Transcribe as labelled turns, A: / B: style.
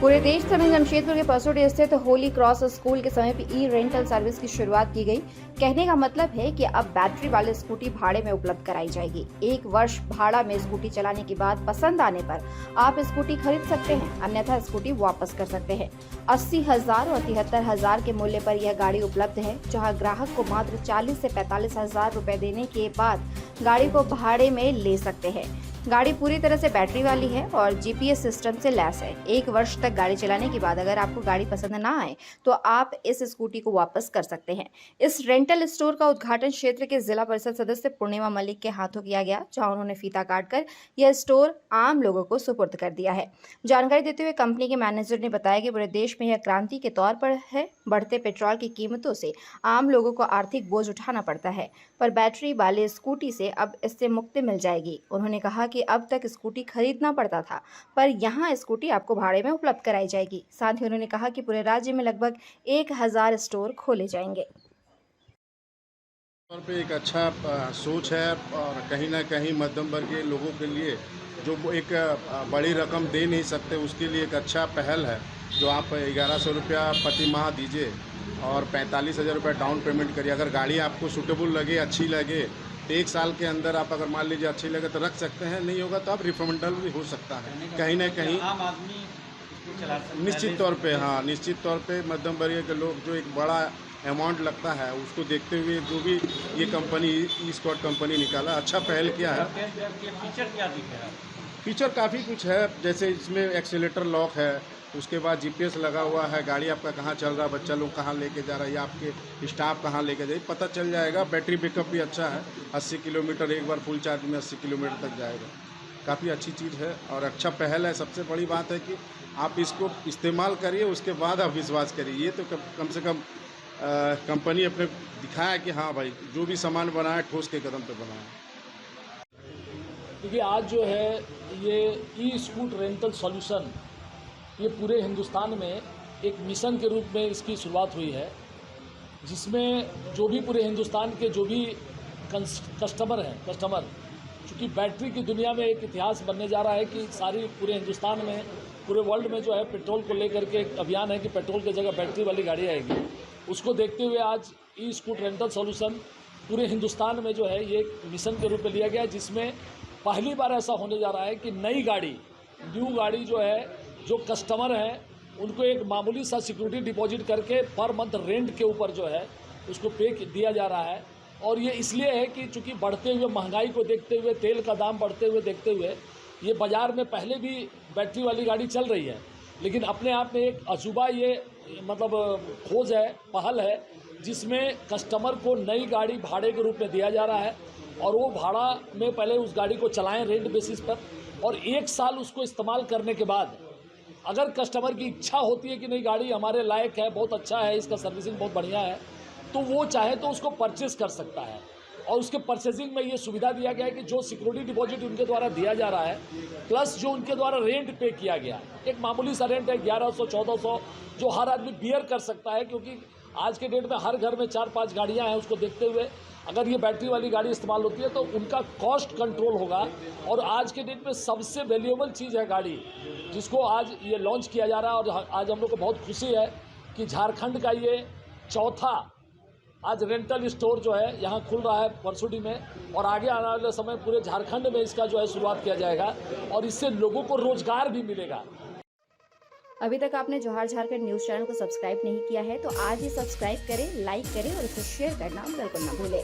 A: पूरे देश में जमशेदपुर के पसोटी स्थित होली क्रॉस स्कूल के समीप ई रेंटल सर्विस की शुरुआत की गई। कहने का मतलब है कि अब बैटरी वाली स्कूटी भाड़े में उपलब्ध कराई जाएगी। 1 वर्ष भाड़ा में स्कूटी चलाने के बाद पसंद आने पर आप स्कूटी खरीद सकते हैं, अन्यथा स्कूटी वापस कर सकते हैं। 80,000 और 73,000 के मूल्य पर यह गाड़ी उपलब्ध है, जहां ग्राहक को मात्र 40 से 45,000 रुपए देने के बाद गाड़ी को भाड़े में ले सकते हैं। गाड़ी पूरी तरह से बैटरी वाली है और जीपीएस सिस्टम से लैस है। 1 वर्ष तक गाड़ी चलाने के बाद अगर आपको गाड़ी पसंद ना आए तो आप इस स्कूटी को वापस कर सकते हैं। इस रेंटल स्टोर का उद्घाटन क्षेत्र के जिला परिषद सदस्य पूर्णिमा मलिक के हाथों किया गया, जहां उन्होंने फीता काटकर यह स्टोर आम लोगों को सुपुर्द कर दिया है। जानकारी देते हुए कंपनी के मैनेजर ने बताया कि पूरे देश में यह क्रांति के तौर पर है। बढ़ते पेट्रोल की कीमतों से आम लोगों को आर्थिक बोझ उठाना पड़ता है, पर बैटरी वाले स्कूटी से अब इससे मुक्ति मिल जाएगी। उन्होंने कहा कि अब तक स्कूटी खरीदना पड़ता था, पर यहाँ स्कूटी आपको भाड़े में उपलब्ध कराई जाएगी। साथ ही उन्होंने कहा कि पूरे राज्य में लगभग 1000 स्टोर खोले जाएंगे।
B: तौर पे एक अच्छा सोच है और कहीं ना कहीं मध्यम वर्ग के लोगों के लिए जो वो एक बड़ी रकम दे नहीं सकते, उसके लिए एक अच्छा पहल है। जो आप 1100 रुपया प्रति माह दीजिए और 45,000 रुपये डाउन पेमेंट करिए। अगर गाड़ी आपको सूटेबल लगे, अच्छी लगे तो 1 साल के अंदर आप अगर मान लीजिए अच्छी लगे तो रख सकते हैं, नहीं होगा तो आप रिफंडेबल भी हो सकता है। कहीं ना कहीं
C: आम आदमी इसको चला सकता है।
B: निश्चित तौर पे, हाँ, निश्चित तौर पे मध्यम वर्ग के लोग जो एक बड़ा अमाउंट लगता है उसको देखते हुए जो भी ये कंपनी ई स्कॉट कंपनी निकाला, अच्छा पहल किया है।
C: फीचर क्या दिख रहा है?
B: फीचर काफ़ी कुछ है, जैसे इसमें एक्सीलेटर लॉक है, उसके बाद जीपीएस लगा हुआ है। गाड़ी आपका कहाँ चल रहा है, बच्चा लोग कहाँ लेके जा रहा है या आपके स्टाफ कहाँ लेके जाए पता चल जाएगा। बैटरी बैकअप भी अच्छा है, 80 किलोमीटर एक बार फुल चार्ज में 80 किलोमीटर तक जाएगा। काफ़ी अच्छी चीज़ है और अच्छा पहल है। सबसे बड़ी बात है कि आप इसको इस्तेमाल करिए, उसके बाद आप विश्वास करिए। ये तो कम से कम कंपनी अपने दिखाया कि हाँ भाई, जो भी सामान बनाया ठोस के कदम पे बनाया।
D: देखिए, आज जो है ये ई स्कूट रेंटल सॉल्यूशन ये पूरे हिंदुस्तान में एक मिशन के रूप में इसकी शुरुआत हुई है, जिसमें जो भी पूरे हिंदुस्तान के जो भी कस्टमर चूँकि बैटरी की दुनिया में एक इतिहास बनने जा रहा है कि सारी पूरे हिंदुस्तान में, पूरे वर्ल्ड में जो है पेट्रोल को लेकर के एक अभियान है कि पेट्रोल की जगह बैटरी वाली गाड़ी आएगी। उसको देखते हुए आज ई स्कूट रेंटल सॉल्यूशन पूरे हिंदुस्तान में जो है ये एक मिशन के रूप में लिया गया है, जिसमें पहली बार ऐसा होने जा रहा है कि न्यू गाड़ी जो है, जो कस्टमर हैं उनको एक मामूली सा सिक्योरिटी डिपॉजिट करके पर मंथ रेंट के ऊपर जो है उसको पे दिया जा रहा है। और ये इसलिए है कि चूँकि बढ़ते हुए महंगाई को देखते हुए, तेल का दाम बढ़ते हुए देखते हुए, ये बाज़ार में पहले भी बैटरी वाली गाड़ी चल रही है, लेकिन अपने आप में एक अजूबा ये मतलब खोज है, पहल है, जिसमें कस्टमर को नई गाड़ी भाड़े के रूप में दिया जा रहा है और वो भाड़ा में पहले उस गाड़ी को चलाएं रेंट बेसिस पर, और 1 साल उसको इस्तेमाल करने के बाद अगर कस्टमर की इच्छा होती है कि नहीं गाड़ी हमारे लायक है, बहुत अच्छा है, इसका सर्विसिंग बहुत बढ़िया है, तो वो चाहे तो उसको परचेस कर सकता है। और उसके परचेजिंग में ये सुविधा दिया गया है कि जो सिक्योरिटी डिपॉजिट उनके द्वारा दिया जा रहा है प्लस जो उनके द्वारा रेंट पे किया गया, एक मामूली सा रेंट है 1100-1400, जो हर आदमी बियर कर सकता है, क्योंकि आज के डेट में हर घर में 4-5 गाड़ियाँ हैं। उसको देखते हुए अगर ये बैटरी वाली गाड़ी इस्तेमाल होती है तो उनका कॉस्ट कंट्रोल होगा। और आज के डेट में सबसे वैल्यूएबल चीज़ है गाड़ी, जिसको आज ये लॉन्च किया जा रहा है। और आज हम लोग को बहुत खुशी है कि झारखंड का ये चौथा आज रेंटल स्टोर जो है यहाँ खुल रहा है परसुडी में, और आगे आने वाले समय पूरे झारखंड में इसका जो है शुरुआत किया जाएगा और इससे लोगों को रोजगार भी मिलेगा।
A: अभी तक आपने जोहार झारखंड न्यूज चैनल को सब्सक्राइब नहीं किया है तो आज ही सब्सक्राइब करें, लाइक करें और इसे शेयर करना बिल्कुल ना भूलें।